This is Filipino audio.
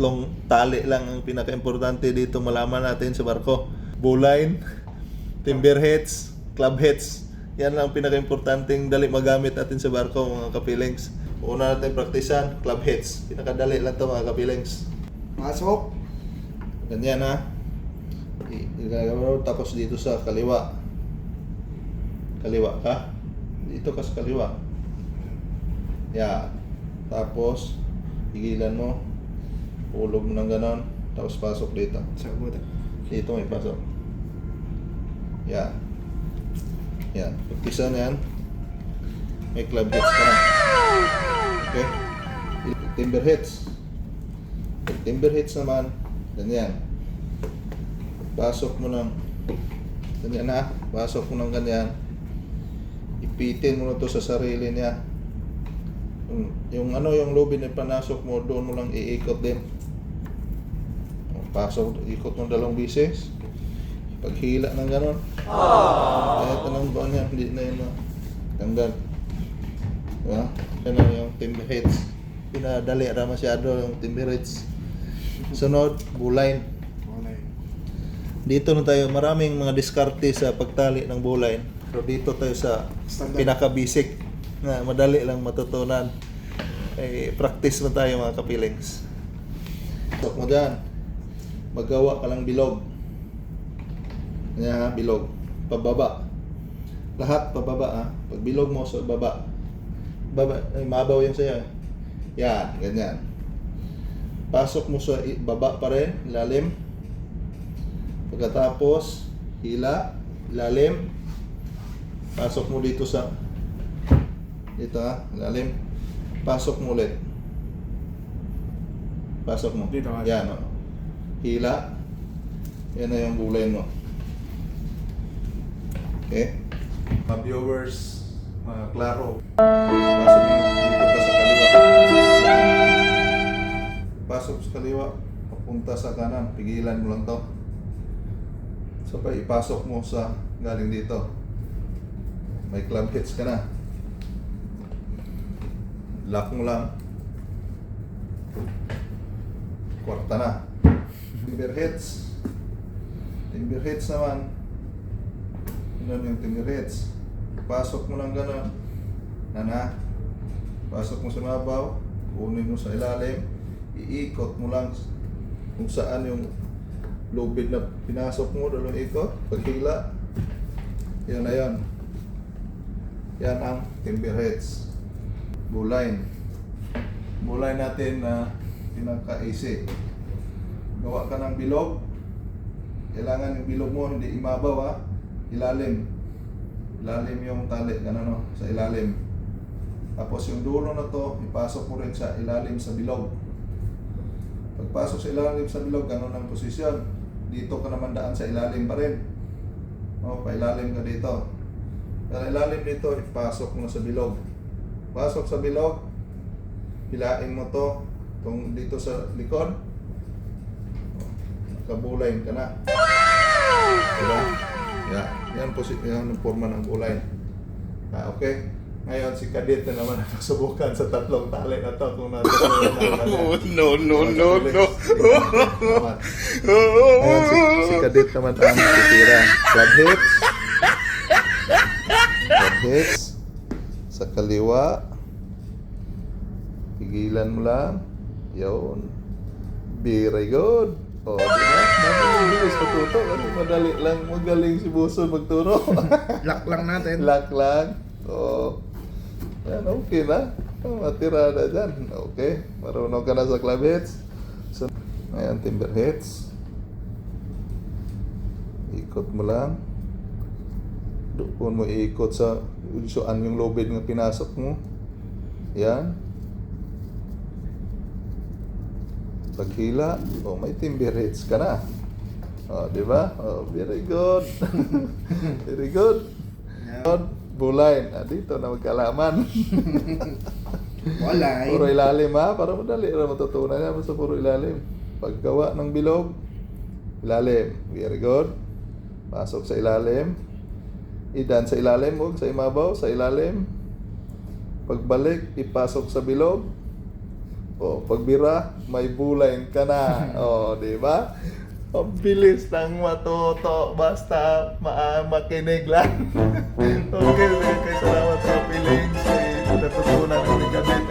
Long tali lang ang pinaka-importante dito malaman natin sa barko. Bowline, timber heads, club heads. Yan lang ang pinaka-importanting dali magamit natin sa barko mga kapilings. Una natin praktisan, club heads. Pinakadali lang to mga kapilings. Pasok. Ganyan ha. Tapos dito sa kaliwa. Kaliwa ka. Dito ka sa kaliwa. Yan. Tapos, higilan mo. Ulog mo ng ganon. Tapos pasok dito. Sagot. Dito may pasok. Yan. Yan. Pagpisa na yan. May club heads ka na. Okay? Timber heads. Timber heads naman. Ganyan. Pasok mo ng ganyan na. Pasok mo ng ganyan. Ipitin mo na to sa sarili niya. Yung lubid na panasok mo, doon mo lang iikot din. Pasok, ikot mo 2 bisis. Paghila ng ganon. Kaya tanong ba niya, hindi na yun tanggal. Diba? Yan na yung timber heads. Pinadali ra masyado yung timber heads. Sunod, bowline. Dito na tayo, maraming mga diskarte sa pagtali ng bowline. So dito tayo sa pinaka-basic na madali lang matutunan. Practice na tayo mga kapilings. Sok mo dyan. Magawa ka lang bilog. Yan ha, bilog. Pababa. Lahat pababa ha. Pag bilog mo sa baba. Baba, mabaw yung sa'yo. Yan, ganyan. Pasok mo sa baba pa rin, lalim. Pagkatapos, hila, lalim. Pasok mo dito sa dito ha, lalim. Pasok mo ulit. Pasok mo. Dito ha. Yan o. Hila. Yan na yung bulay mo. Okay? Mga viewers, mga klaro. Pasok mo dito ka sa kaliwa. Pasok sa kaliwa. Papunta sa kanan. Pigilan mo lang to. So pa ipasok mo sa galing dito. May club heads ka na. Lock mo lang. Kwarta na. Timber heads. Timber heads naman. Ano yung timber heads? Pasok mo lang gano'n. Pasok mo sa mabaw. Kunin mo sa ilalim. Iikot mo lang kung saan yung lubid na pinasok mo. Dalawang ikot. Paghila. Yan na yan. Yan ang timber heads. Bowline. Bowline natin na pinaka-easy. Gawa ka ng bilog. Kailangan yung bilog mo hindi imabaw ha. Ilalim. Ilalim yung tali. Ganun no? Sa ilalim. Tapos yung dulo na to, ipasok mo rin sa ilalim sa bilog. Pagpasok sa ilalim sa bilog, ganun ang posisyon. Dito ka naman daan sa ilalim pa rin. O, pailalim ka dito. Pero ilalim dito, ipasok mo sa bilog. Pasok sa bilog, hilain mo to itong dito sa likod. Nakabulayin ka na. Diba? Yan ang forma ng bulayin. Okay? Ngayon si Kadit na naman nasubukan sa 3 tali na to kung natutunan na No. Ngayon si Kadit naman ang titira. Club heads. Club heads. Sa kaliwa, pigilan mo lang. Yun. Very good. O, diba? Mabilis matuto. Madali lang. Magaling si Buson magturo. Lock lang natin. Lock lang. O, yan, okay na. Matira na dyan. Okay. Marunong ka na sa club heads. So, ayan, timber heads. Ikot mo lang. Doon mo iikot sa saan yung lubid ng pinasok mo. Yan. Paghila, may timber heads ka na. Di ba? Very good. Very good. Bowline. Dito na magkalaman. Walay. Puro ilalim ha, para madali na matutunan yan sa puro ilalim. Paggawa ng bilog, ilalim. Very good. Pasok sa ilalim. Idan sa ilalim, huwag sa imabaw, sa ilalim. Pagbalik, ipasok sa bilog. O, pagbira, may bulayin ka na. O, di ba? Ang bilis ng matuto. Basta makinig lang. Okay, salamat sa feelings. Natutunan ko ni Kabit.